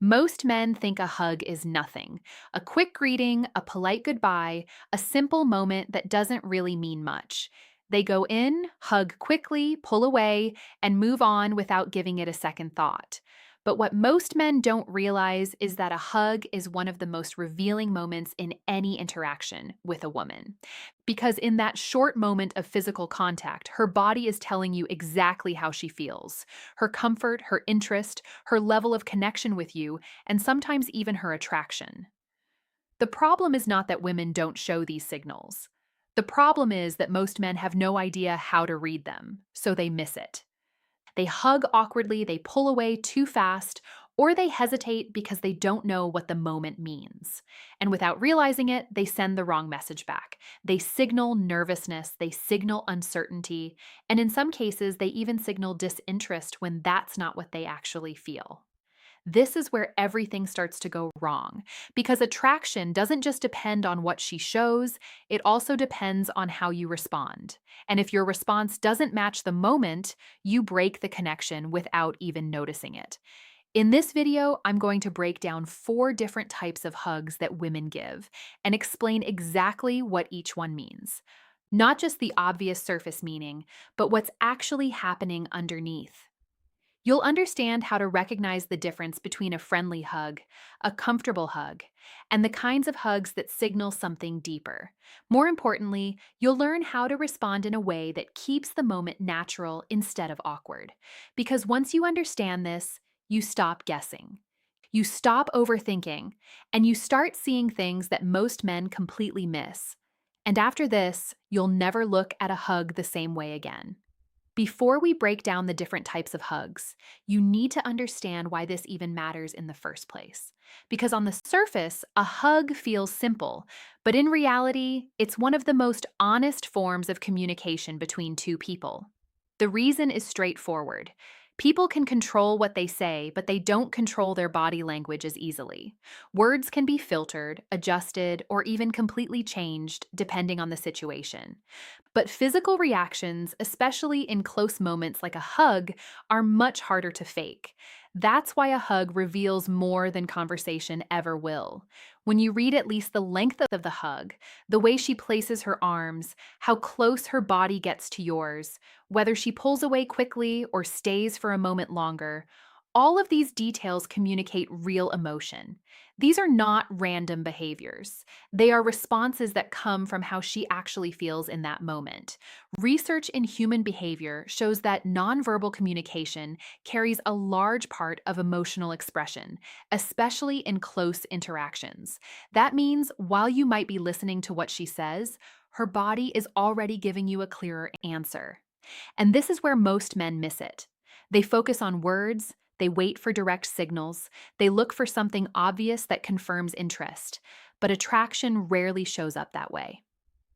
Most men think a hug is nothing. A quick greeting, a polite goodbye, a simple moment that doesn't really mean much. They go in, hug quickly, pull away, and move on without giving it a second thought. But what most men don't realize is that a hug is one of the most revealing moments in any interaction with a woman. Because in that short moment of physical contact, her body is telling you exactly how she feels, her comfort, her interest, her level of connection with you, and sometimes even her attraction. The problem is not that women don't show these signals. The problem is that most men have no idea how to read them, so they miss it. They hug awkwardly, they pull away too fast, or they hesitate because they don't know what the moment means. And without realizing it, they send the wrong message back. They signal nervousness, they signal uncertainty, and in some cases, they even signal disinterest when that's not what they actually feel. This is where everything starts to go wrong because attraction doesn't just depend on what she shows, it also depends on how you respond. And if your response doesn't match the moment, you break the connection without even noticing it. In this video, I'm going to break down 4 different types of hugs that women give and explain exactly what each one means. Not just the obvious surface meaning, but what's actually happening underneath. You'll understand how to recognize the difference between a friendly hug, a comfortable hug, and the kinds of hugs that signal something deeper. More importantly, you'll learn how to respond in a way that keeps the moment natural instead of awkward. Because once you understand this, you stop guessing. You stop overthinking, and you start seeing things that most men completely miss. And after this, you'll never look at a hug the same way again. Before we break down the different types of hugs, you need to understand why this even matters in the first place. Because on the surface, a hug feels simple, but in reality, it's one of the most honest forms of communication between two people. The reason is straightforward. People can control what they say, but they don't control their body language as easily. Words can be filtered, adjusted, or even completely changed depending on the situation. But physical reactions, especially in close moments like a hug, are much harder to fake. That's why a hug reveals more than conversation ever will. When you read at least the length of the hug, the way she places her arms, how close her body gets to yours, whether she pulls away quickly or stays for a moment longer, all of these details communicate real emotion. These are not random behaviors. They are responses that come from how she actually feels in that moment. Research in human behavior shows that nonverbal communication carries a large part of emotional expression, especially in close interactions. That means while you might be listening to what she says, her body is already giving you a clearer answer. And this is where most men miss it. They focus on words, they wait for direct signals, they look for something obvious that confirms interest, but attraction rarely shows up that way.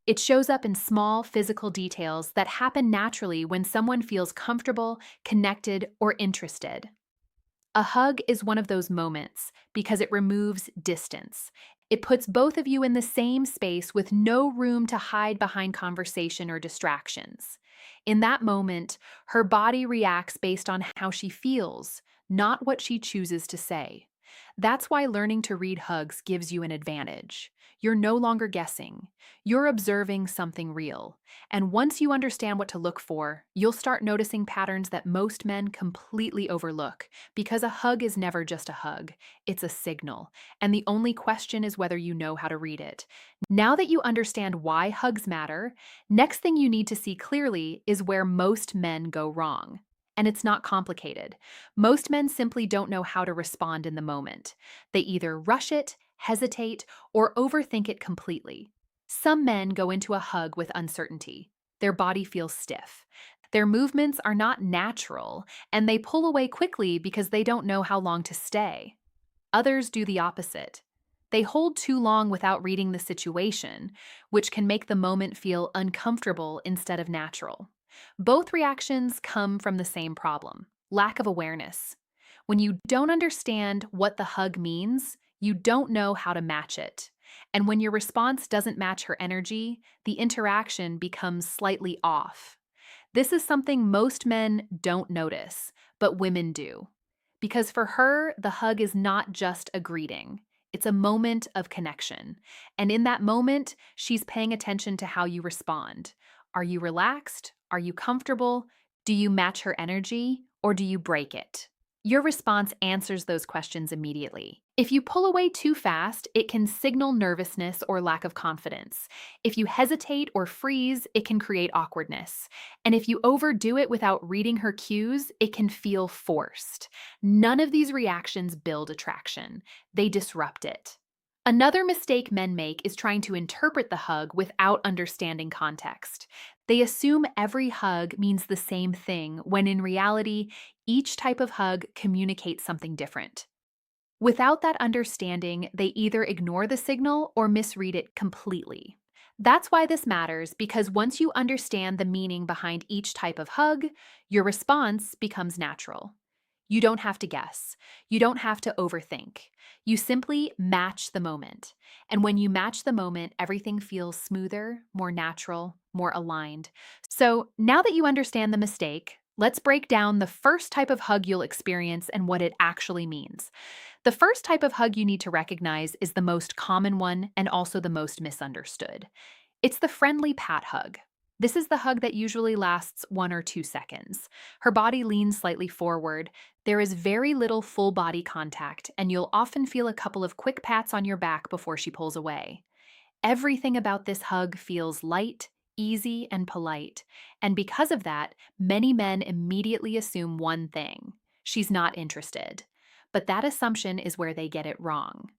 It shows up in small physical details that happen naturally when someone feels comfortable, connected, or interested. A hug is one of those moments because it removes distance. It puts both of you in the same space with no room to hide behind conversation or distractions. In that moment, her body reacts based on how she feels, not what she chooses to say. That's why learning to read hugs gives you an advantage. You're no longer guessing. You're observing something real. And once you understand what to look for, you'll start noticing patterns that most men completely overlook, because a hug is never just a hug, it's a signal. And the only question is whether you know how to read it. Now that you understand why hugs matter, next thing you need to see clearly is where most men go wrong. And it's not complicated. Most men simply don't know how to respond in the moment. They either rush it, hesitate, or overthink it completely. Some men go into a hug with uncertainty. Their body feels stiff. Their movements are not natural, and they pull away quickly because they don't know how long to stay. Others do the opposite. They hold too long without reading the situation, which can make the moment feel uncomfortable instead of natural. Both reactions come from the same problem: lack of awareness. When you don't understand what the hug means, you don't know how to match it. And when your response doesn't match her energy, the interaction becomes slightly off. This is something most men don't notice, but women do. Because for her, the hug is not just a greeting, it's a moment of connection. And in that moment, she's paying attention to how you respond. Are you relaxed? Are you comfortable? Do you match her energy? Or do you break it? Your response answers those questions immediately. If you pull away too fast, it can signal nervousness or lack of confidence. If you hesitate or freeze, it can create awkwardness. And if you overdo it without reading her cues, it can feel forced. None of these reactions build attraction, they disrupt it. Another mistake men make is trying to interpret the hug without understanding context. They assume every hug means the same thing, when in reality, each type of hug communicates something different. Without that understanding, they either ignore the signal or misread it completely. That's why this matters, because once you understand the meaning behind each type of hug, your response becomes natural. You don't have to guess. You don't have to overthink. You simply match the moment. And when you match the moment, everything feels smoother, more natural, more aligned. So now that you understand the mistake, let's break down the first type of hug you'll experience and what it actually means. The first type of hug you need to recognize is the most common one and also the most misunderstood. It's the friendly pat hug. This is the hug that usually lasts 1 or 2 seconds. Her body leans slightly forward. There is very little full body contact, and you'll often feel a couple of quick pats on your back before she pulls away. Everything about this hug feels light, easy, and polite. And because of that, many men immediately assume one thing: she's not interested. But that assumption is where they get it wrong.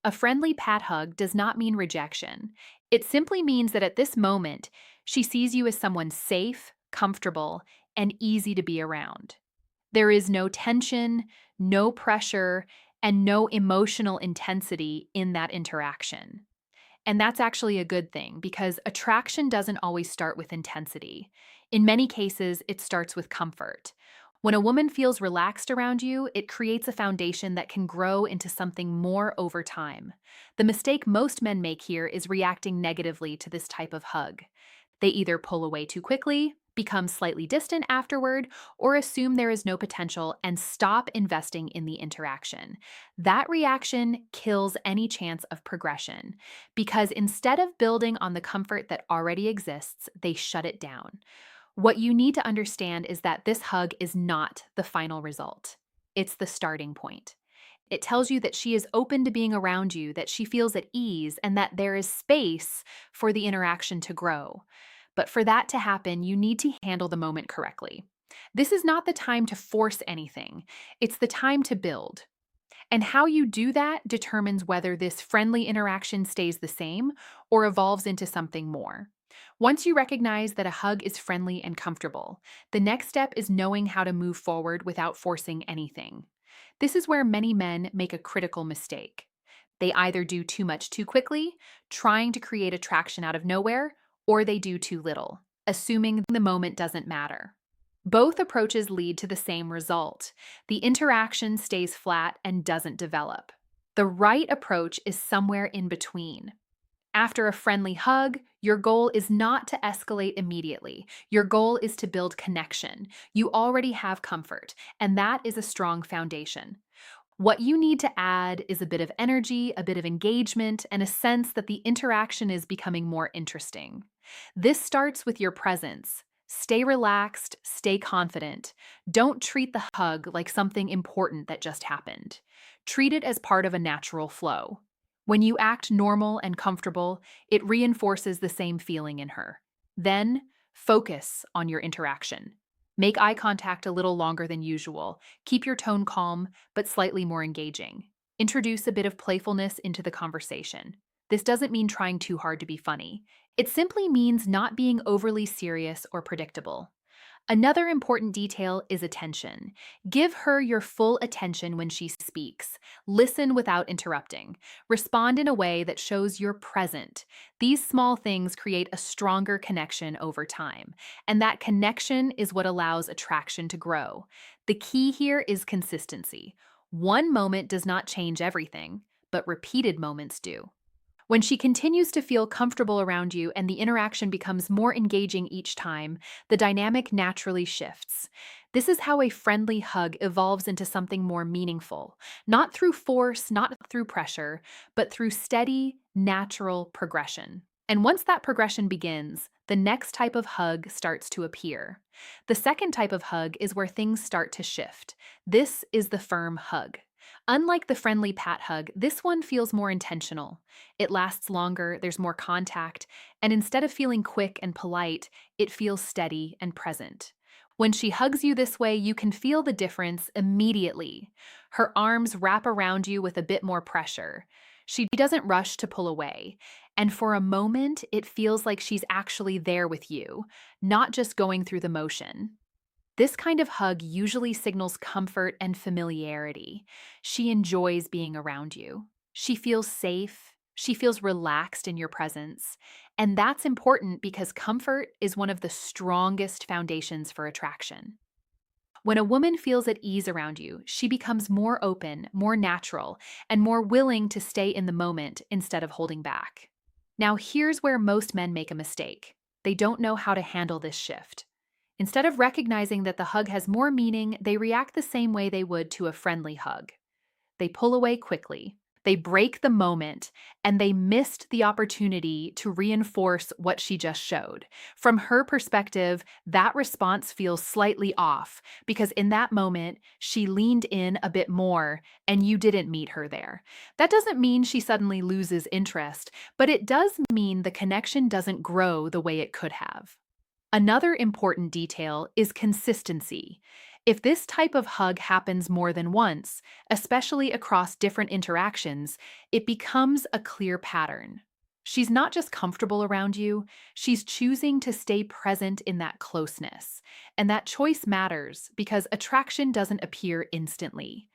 A friendly pat hug does not mean rejection. It simply means that at this moment, she sees you as someone safe, comfortable, and easy to be around. There is no tension, no pressure, and no emotional intensity in that interaction. And that's actually a good thing, because attraction doesn't always start with intensity. In many cases, it starts with comfort. When a woman feels relaxed around you, it creates a foundation that can grow into something more over time. The mistake most men make here is reacting negatively to this type of hug. They either pull away too quickly, become slightly distant afterward, or assume there is no potential and stop investing in the interaction. That reaction kills any chance of progression, because instead of building on the comfort that already exists, they shut it down. What you need to understand is that this hug is not the final result. It's the starting point. It tells you that she is open to being around you, that she feels at ease, and that there is space for the interaction to grow. But for that to happen, you need to handle the moment correctly. This is not the time to force anything, it's the time to build. And how you do that determines whether this friendly interaction stays the same or evolves into something more. Once you recognize that a hug is friendly and comfortable, the next step is knowing how to move forward without forcing anything. This is where many men make a critical mistake. They either do too much too quickly, trying to create attraction out of nowhere, or they do too little, assuming the moment doesn't matter. Both approaches lead to the same result. The interaction stays flat and doesn't develop. The right approach is somewhere in between. After a friendly hug, your goal is not to escalate immediately. Your goal is to build connection. You already have comfort, and that is a strong foundation. What you need to add is a bit of energy, a bit of engagement, and a sense that the interaction is becoming more interesting. This starts with your presence. Stay relaxed, stay confident. Don't treat the hug like something important that just happened. Treat it as part of a natural flow. When you act normal and comfortable, it reinforces the same feeling in her. Then, focus on your interaction. Make eye contact a little longer than usual. Keep your tone calm, but slightly more engaging. Introduce a bit of playfulness into the conversation. This doesn't mean trying too hard to be funny. It simply means not being overly serious or predictable. Another important detail is attention. Give her your full attention when she speaks. Listen without interrupting. Respond in a way that shows you're present. These small things create a stronger connection over time, and that connection is what allows attraction to grow. The key here is consistency. One moment does not change everything, but repeated moments do. When she continues to feel comfortable around you and the interaction becomes more engaging each time, the dynamic naturally shifts. This is how a friendly hug evolves into something more meaningful, not through force, not through pressure, but through steady, natural progression. And once that progression begins, the next type of hug starts to appear. The second type of hug is where things start to shift. This is the firm hug. Unlike the friendly pat hug, this one feels more intentional. It lasts longer, there's more contact, and instead of feeling quick and polite, it feels steady and present. When she hugs you this way, you can feel the difference immediately. Her arms wrap around you with a bit more pressure. She doesn't rush to pull away. And for a moment, it feels like she's actually there with you, not just going through the motion. This kind of hug usually signals comfort and familiarity. She enjoys being around you. She feels safe. She feels relaxed in your presence. And that's important because comfort is one of the strongest foundations for attraction. When a woman feels at ease around you, she becomes more open, more natural, and more willing to stay in the moment instead of holding back. Now, here's where most men make a mistake. They don't know how to handle this shift. Instead of recognizing that the hug has more meaning, they react the same way they would to a friendly hug. They pull away quickly, they break the moment, and they missed the opportunity to reinforce what she just showed. From her perspective, that response feels slightly off because in that moment, she leaned in a bit more and you didn't meet her there. That doesn't mean she suddenly loses interest, but it does mean the connection doesn't grow the way it could have. Another important detail is consistency. If this type of hug happens more than once, especially across different interactions, it becomes a clear pattern. She's not just comfortable around you, she's choosing to stay present in that closeness. And that choice matters because attraction doesn't appear instantly.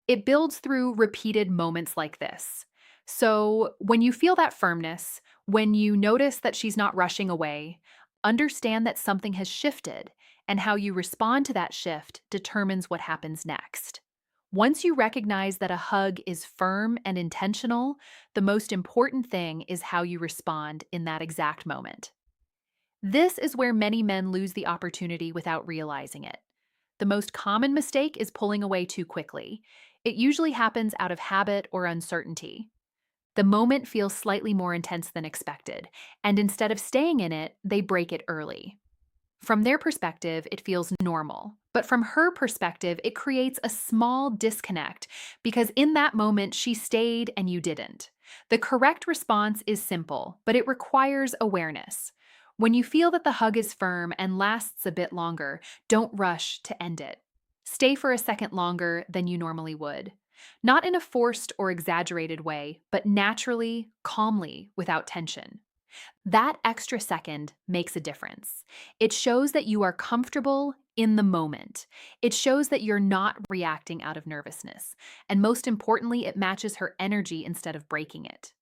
It builds through repeated moments like this. So, when you feel that firmness, when you notice that she's not rushing away, understand that something has shifted, and how you respond to that shift determines what happens next. Once you recognize that a hug is firm and intentional, the most important thing is how you respond in that exact moment. This is where many men lose the opportunity without realizing it. The most common mistake is pulling away too quickly. It usually happens out of habit or uncertainty. The moment feels slightly more intense than expected, and instead of staying in it, they break it early. From their perspective, it feels normal. But from her perspective, it creates a small disconnect because in that moment, she stayed and you didn't. The correct response is simple, but it requires awareness. When you feel that the hug is firm and lasts a bit longer, don't rush to end it. Stay for a second longer than you normally would. Not in a forced or exaggerated way, but naturally, calmly, without tension. That extra second makes a difference. It shows that you are comfortable in the moment. It shows that you're not reacting out of nervousness. And most importantly, it matches her energy instead of breaking it.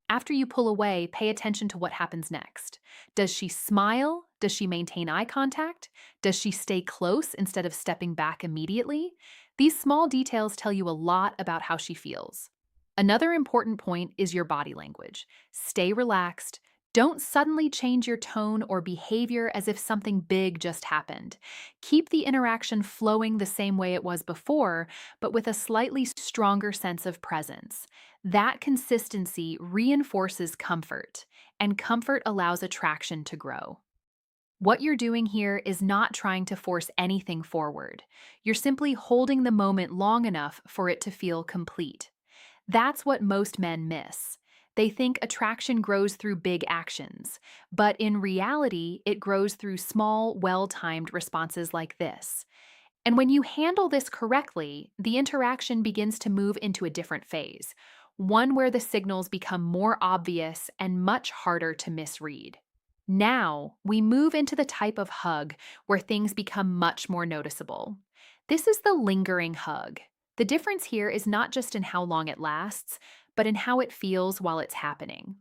After you pull away, pay attention to what happens next. Does she smile? Does she maintain eye contact? Does she stay close instead of stepping back immediately? These small details tell you a lot about how she feels. Another important point is your body language. Stay relaxed. Don't suddenly change your tone or behavior as if something big just happened. Keep the interaction flowing the same way it was before, but with a slightly stronger sense of presence. That consistency reinforces comfort, and comfort allows attraction to grow. What you're doing here is not trying to force anything forward. You're simply holding the moment long enough for it to feel complete. That's what most men miss. They think attraction grows through big actions, but in reality, it grows through small, well-timed responses like this. And when you handle this correctly, the interaction begins to move into a different phase, one where the signals become more obvious and much harder to misread. Now, we move into the type of hug where things become much more noticeable. This is the lingering hug. The difference here is not just in how long it lasts, but in how it feels while it's happening.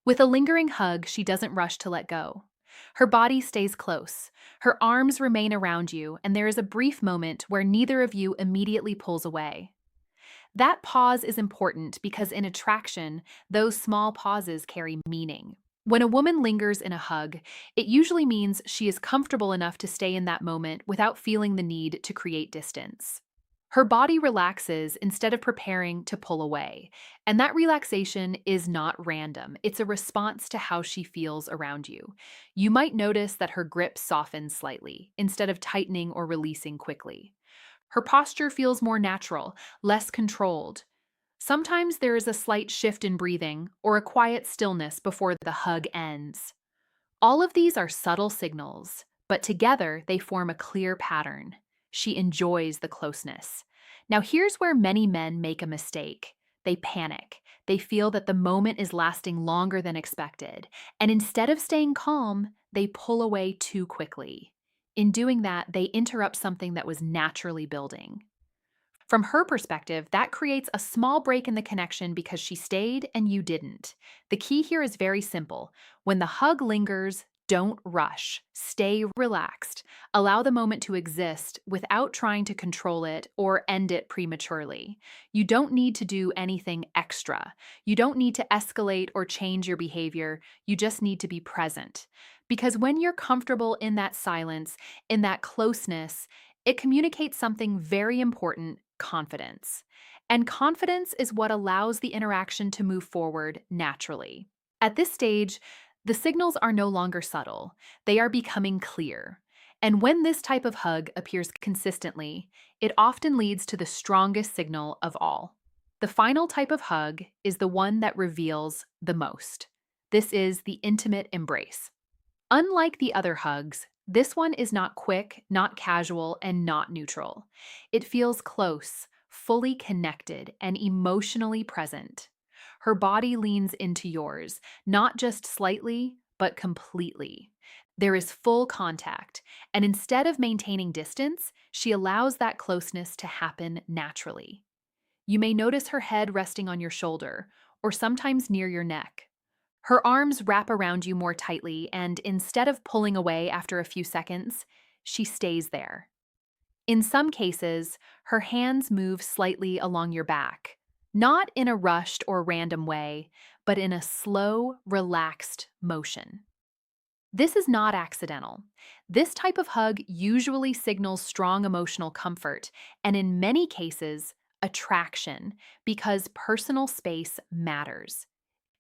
With a lingering hug, she doesn't rush to let go. Her body stays close, her arms remain around you, and there is a brief moment where neither of you immediately pulls away. That pause is important because in attraction, those small pauses carry meaning. When a woman lingers in a hug, it usually means she is comfortable enough to stay in that moment without feeling the need to create distance. Her body relaxes instead of preparing to pull away, and that relaxation is not random. It's a response to how she feels around you. You might notice that her grip softens slightly instead of tightening or releasing quickly. Her posture feels more natural, less controlled. Sometimes there is a slight shift in breathing or a quiet stillness before the hug ends. All of these are subtle signals, but together they form a clear pattern. She enjoys the closeness. Now, here's where many men make a mistake. They panic. They feel that the moment is lasting longer than expected, and instead of staying calm, they pull away too quickly. In doing that, they interrupt something that was naturally building. From her perspective, that creates a small break in the connection because she stayed and you didn't. The key here is very simple. When the hug lingers, don't rush. Stay relaxed. Allow the moment to exist without trying to control it or end it prematurely. You don't need to do anything extra. You don't need to escalate or change your behavior. You just need to be present. Because when you're comfortable in that silence, in that closeness, it communicates something very important: confidence. And confidence is what allows the interaction to move forward naturally. At this stage, the signals are no longer subtle, they are becoming clear. And when this type of hug appears consistently, it often leads to the strongest signal of all. The final type of hug is the one that reveals the most. This is the intimate embrace. Unlike the other hugs, this one is not quick, not casual, and not neutral. It feels close, fully connected, and emotionally present. Her body leans into yours, not just slightly, but completely. There is full contact, and instead of maintaining distance, she allows that closeness to happen naturally. You may notice her head resting on your shoulder, or sometimes near your neck. Her arms wrap around you more tightly, and instead of pulling away after a few seconds, she stays there. In some cases, her hands move slightly along your back, not in a rushed or random way, but in a slow, relaxed motion. This is not accidental. This type of hug usually signals strong emotional comfort, and in many cases, attraction, because personal space matters.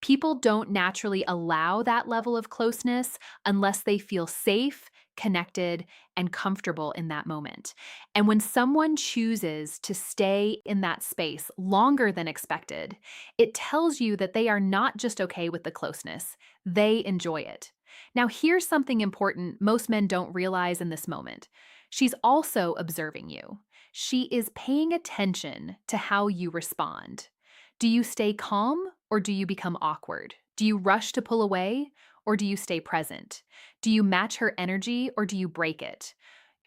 People don't naturally allow that level of closeness unless they feel safe, connected, and comfortable in that moment. And when someone chooses to stay in that space longer than expected, it tells you that they are not just okay with the closeness, they enjoy it. Now, here's something important most men don't realize in this moment. She's also observing you. She is paying attention to how you respond. Do you stay calm or do you become awkward? Do you rush to pull away or do you stay present? Do you match her energy or do you break it?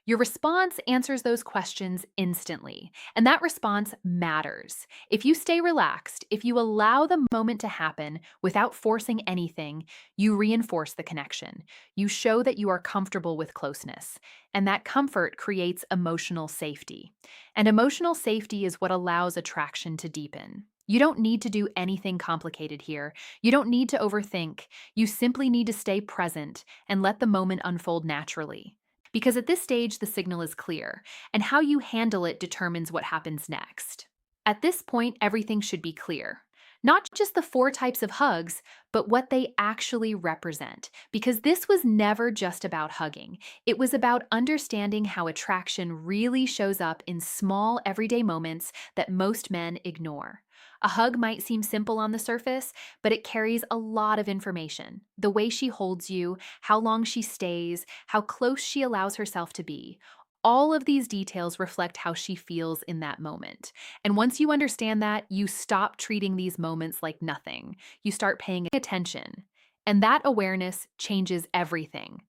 Your response answers those questions instantly, and that response matters. If you stay relaxed, if you allow the moment to happen without forcing anything, you reinforce the connection. You show that you are comfortable with closeness, and that comfort creates emotional safety. And emotional safety is what allows attraction to deepen. You don't need to do anything complicated here. You don't need to overthink. You simply need to stay present and let the moment unfold naturally. Because at this stage, the signal is clear, and how you handle it determines what happens next. At this point, everything should be clear. Not just the four types of hugs, but what they actually represent. Because this was never just about hugging. It was about understanding how attraction really shows up in small, everyday moments that most men ignore. A hug might seem simple on the surface, but it carries a lot of information. The way she holds you, how long she stays, how close she allows herself to be. All of these details reflect how she feels in that moment. And once you understand that, you stop treating these moments like nothing. You start paying attention. And that awareness changes everything.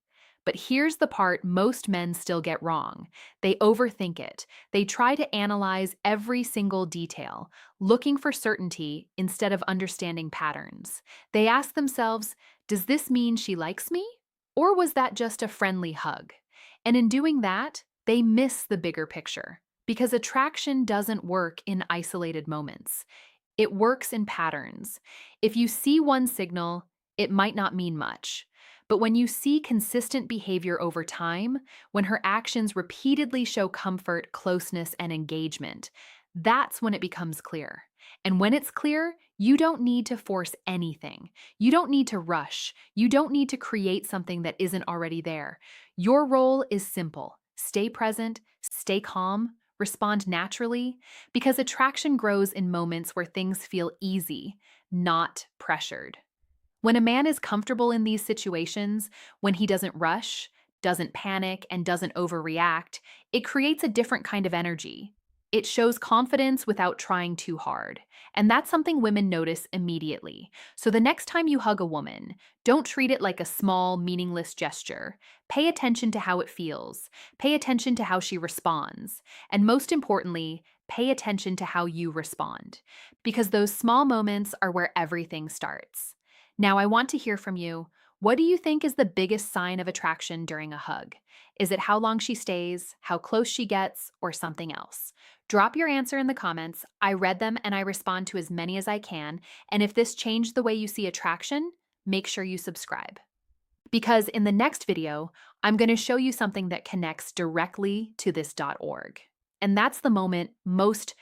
But here's the part most men still get wrong. They overthink it. They try to analyze every single detail, looking for certainty instead of understanding patterns. They ask themselves, does this mean she likes me? Or was that just a friendly hug? And in doing that, they miss the bigger picture because attraction doesn't work in isolated moments. It works in patterns. If you see one signal, it might not mean much. But when you see consistent behavior over time, when her actions repeatedly show comfort, closeness, and engagement, that's when it becomes clear. And when it's clear, you don't need to force anything. You don't need to rush. You don't need to create something that isn't already there. Your role is simple: stay present, stay calm, respond naturally, because attraction grows in moments where things feel easy, not pressured. When a man is comfortable in these situations, when he doesn't rush, doesn't panic, and doesn't overreact, it creates a different kind of energy. It shows confidence without trying too hard. And that's something women notice immediately. So the next time you hug a woman, don't treat it like a small, meaningless gesture. Pay attention to how it feels. Pay attention to how she responds. And most importantly, pay attention to how you respond. Because those small moments are where everything starts. Now, I want to hear from you. What do you think is the biggest sign of attraction during a hug? Is it how long she stays, how close she gets, or something else? Drop your answer in the comments. I read them and I respond to as many as I can. And if this changed the way you see attraction, make sure you subscribe. Because in the next video, I'm going to show you something that connects directly to this .org. And that's the moment most